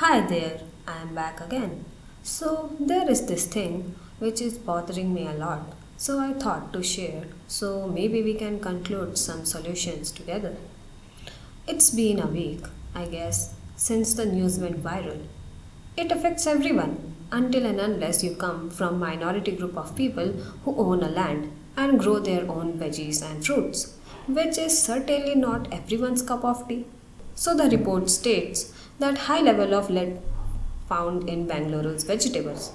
Hi there, I am back again. So, there is this thing which is bothering me a lot. So, I thought to share. So, maybe we can conclude some solutions together. It's been a week, I guess, since the news went viral. It affects everyone until and unless you come from minority group of people who own a land and grow their own veggies and fruits, which is certainly not everyone's cup of tea. So the report states that high level of lead found in Bangalore's vegetables.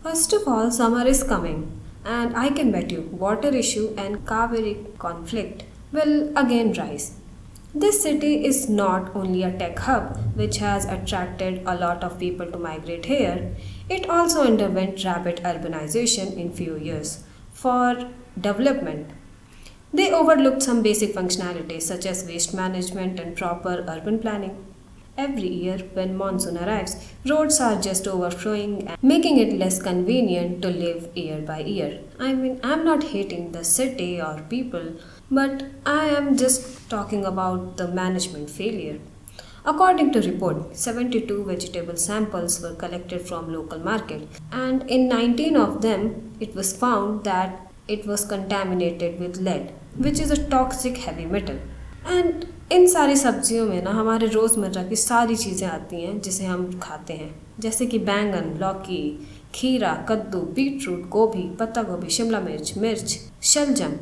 First of all, summer is coming, and I can bet you water issue and Kaveri conflict will again rise. This city is not only a tech hub which has attracted a lot of people to migrate here, it also underwent rapid urbanization in few years for development. They overlooked some basic functionalities such as waste management and proper urban planning. Every year, when monsoon arrives, roads are just overflowing, making it less convenient to live year by year. I'm not hating the city or people, but I am just talking about the management failure. According to report, 72 vegetable samples were collected from local market, and in 19 of them, it was found that it was contaminated with lead, which is a toxic heavy metal. And in सारी सब्जियों में ना हमारे रोज़मर्रा की सारी चीज़ें आती हैं जिसे हम खाते हैं, जैसे कि बैंगन, लौकी, खीरा, कद्दू, बीट रूट, गोभी, पत्ता गोभी, शिमला मिर्च, मिर्च, शलजम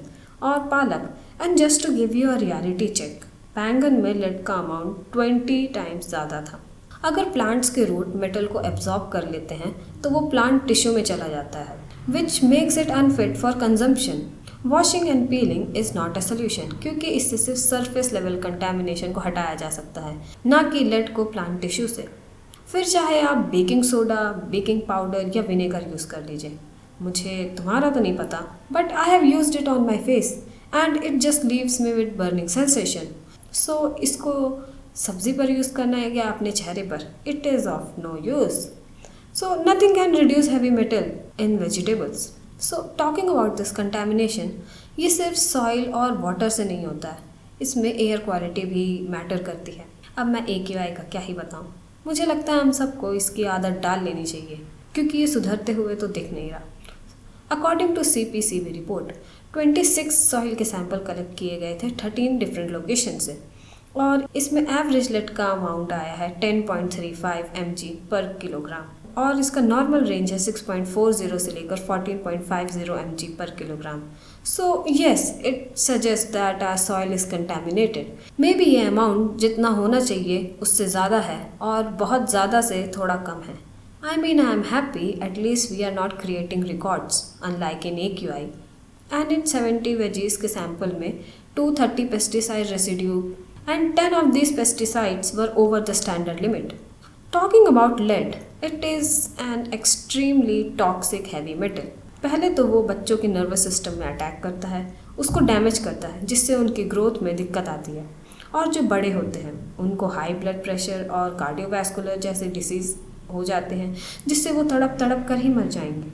और पालक. And just to give you a reality check, बैंगन में लेड का अमाउंट 20 टाइम्स ज़्यादा था. अगर प्लांट्स के रूट मेटल को एब्जॉर्ब कर लेते हैं तो वो प्लांट टिश्यू में चला जाता है, which makes it unfit for consumption. Washing and piling is not a solution, क्योंकि इससे सिर्फ सरफेस लेवल कंटेमिनेशन को हटाया जा सकता है, ना कि लेड को प्लांट टिश्यू से. फिर चाहे आप बेकिंग सोडा, बेकिंग पाउडर या विनेगर यूज़ कर लीजिए. मुझे तुम्हारा तो नहीं पता, but I have used it on my face and it just leaves me with burning sensation. So इसको सब्जी पर यूज़ करना है या अपने चेहरे पर, it is of no use. So nothing can reduce heavy metal in vegetables. So talking about this contamination, ये सिर्फ सॉइल और वाटर से नहीं होता है, इसमें एयर क्वालिटी भी मैटर करती है. अब मैं AQI का क्या ही बताऊँ. मुझे लगता है हम सबको इसकी आदत डाल लेनी चाहिए, क्योंकि ये सुधरते हुए तो दिख नहीं रहा. According to CPCB report, 26 soil के सैंपल कलेक्ट किए गए थे 13 डिफरेंट लोकेशन से, और इसमें एवरेज लेड का अमाउंट आया है 10.35 mg पर किलोग्राम, और इसका नॉर्मल रेंज है 6.40 से लेकर 14.50 mg पर kilogram. So yes, it suggest that our soil is contaminated. Maybe ये अमाउंट जितना होना चाहिए उससे ज़्यादा है, और बहुत ज़्यादा से थोड़ा कम है. I am happy at least we are not creating records unlike in AQI. And in 70 veggies के सैंपल में 230 pesticide residue and 10 of these pesticides were over the standard limit. Talking about lead, it is an extremely toxic heavy metal. पहले तो वो बच्चों के nervous system में attack करता है, उसको डैमेज करता है, जिससे उनकी ग्रोथ में दिक्कत आती है. और जो बड़े होते हैं उनको हाई ब्लड प्रेशर और कार्डियोवैस्कुलर जैसे डिसीज़ हो जाते हैं, जिससे वो तड़प तड़प कर ही मर जाएंगे.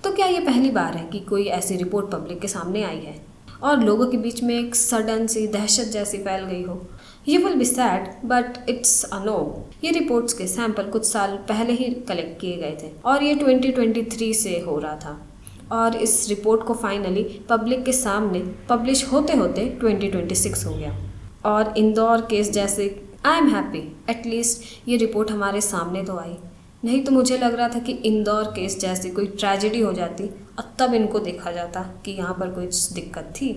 तो क्या ये पहली बार है कि कोई ऐसी रिपोर्ट पब्लिक के सामने आई है और लोगों के बीच में एक सडन सी दहशत जैसी फैल गई हो? You will be sad but it's a no. ये रिपोर्ट्स के सैंपल कुछ साल पहले ही कलेक्ट किए गए थे और ये 2023 से हो रहा था, और इस रिपोर्ट को फाइनली पब्लिक के सामने पब्लिश होते होते 2026 हो गया. और इंदौर केस जैसे, आई एम हैप्पी एटलीस्ट ये रिपोर्ट हमारे सामने तो आई, नहीं तो मुझे लग रहा था कि इंदौर केस जैसी कोई ट्रेजेडी हो जाती और तब इनको देखा जाता कि यहाँ पर कोई दिक्कत थी.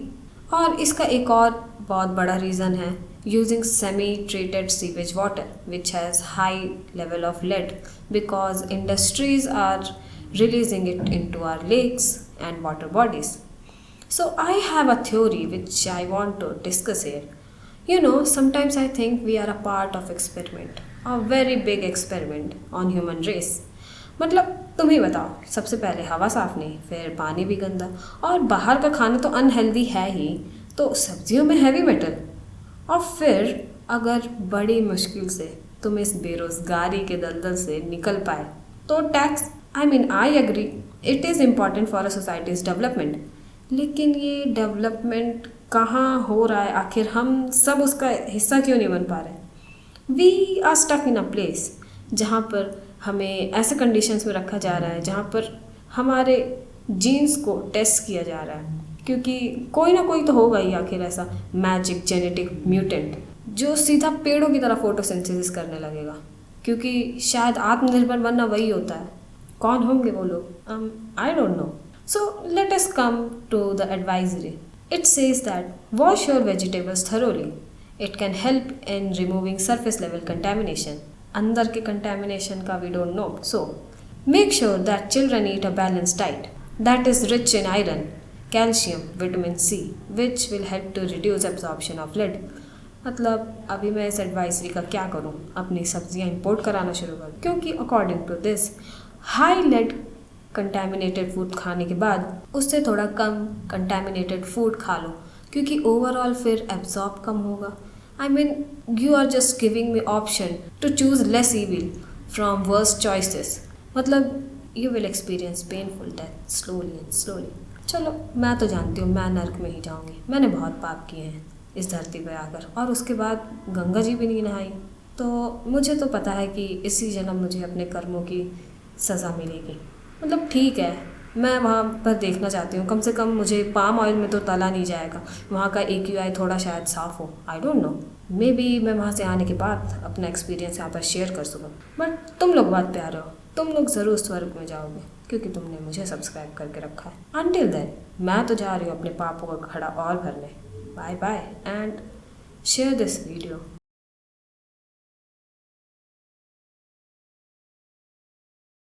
और इसका एक और बहुत बड़ा रीज़न है using semi treated sewage water which has high level of lead, because industries are releasing it into our lakes and water bodies. So I have a theory which I want to discuss here. You know, sometimes I think we are a part of experiment, a very big experiment on human race. मतलब तुम ही बताओ, सबसे पहले हवा साफ नहीं, फिर पानी भी गंदा, और बाहर का खाना तो अनहेल्दी है ही, तो सब्जियों में हैवी मेटल, और फिर अगर बड़ी मुश्किल से तुम इस बेरोज़गारी के दलदल से निकल पाए तो tax. I agree, it is important for a society's development. लेकिन ये डेवलपमेंट कहाँ हो रहा है आखिर? हम सब उसका हिस्सा क्यों नहीं बन पा रहे? We are stuck in a place जहाँ पर हमें ऐसे कंडीशंस में रखा जा रहा है जहाँ पर हमारे जीन्स को टेस्ट किया जा रहा है, क्योंकि कोई ना कोई तो होगा ही आखिर ऐसा मैजिक जेनेटिक म्यूटेंट जो सीधा पेड़ों की तरह फोटोसिंथेसिस करने लगेगा, क्योंकि शायद आत्मनिर्भर बनना वही होता है। कौन होंगे वो लोग? I don't know. So let us come to the advisory. It says that wash your vegetables thoroughly. It can help in removing surface level contamination. अंदर के contamination का we don't know. So, make sure that children eat a balanced diet that is rich in iron, calcium, vitamin C, which will help to reduce absorption of lead. मतलब अभी मैं इस advisory का क्या करूँ? अपनी सब्जियाँ इंपोर्ट कराना शुरू करूँ, क्योंकि according to this high lead contaminated food खाने के बाद उससे थोड़ा कम कंटेमिनेटेड फूड खा लो, क्योंकि ओवरऑल फिर एब्जॉर्ब कम होगा. I mean you are just giving me option to choose less evil from worst choices. मतलब you will experience painful death slowly and slowly. चलो मैं तो जानती हूँ मैं नर्क में ही जाऊँगी. मैंने बहुत पाप किए हैं इस धरती पर आकर, और उसके बाद गंगा जी भी नहीं नहाई, तो मुझे तो पता है कि इसी जन्म मुझे अपने कर्मों की सज़ा मिलेगी. मतलब ठीक है, मैं वहाँ पर देखना चाहती हूँ, कम से कम मुझे पाम ऑयल में तो तला नहीं जाएगा, वहाँ का AQI थोड़ा शायद साफ़ हो. आई डोंट नो, मे बी मैं वहाँ से आने के बाद अपना एक्सपीरियंस यहाँ पर शेयर कर सकूँ. बट तुम लोग बहुत प्यारे हो, तुम लोग ज़रूर स्वर्ग में जाओगे, क्योंकि तुमने मुझे सब्सक्राइब करके रखा है. अनटिल देन मैं तो जा रही हूँ अपने पापों का खड़ा और भरने. Bye bye and share this video.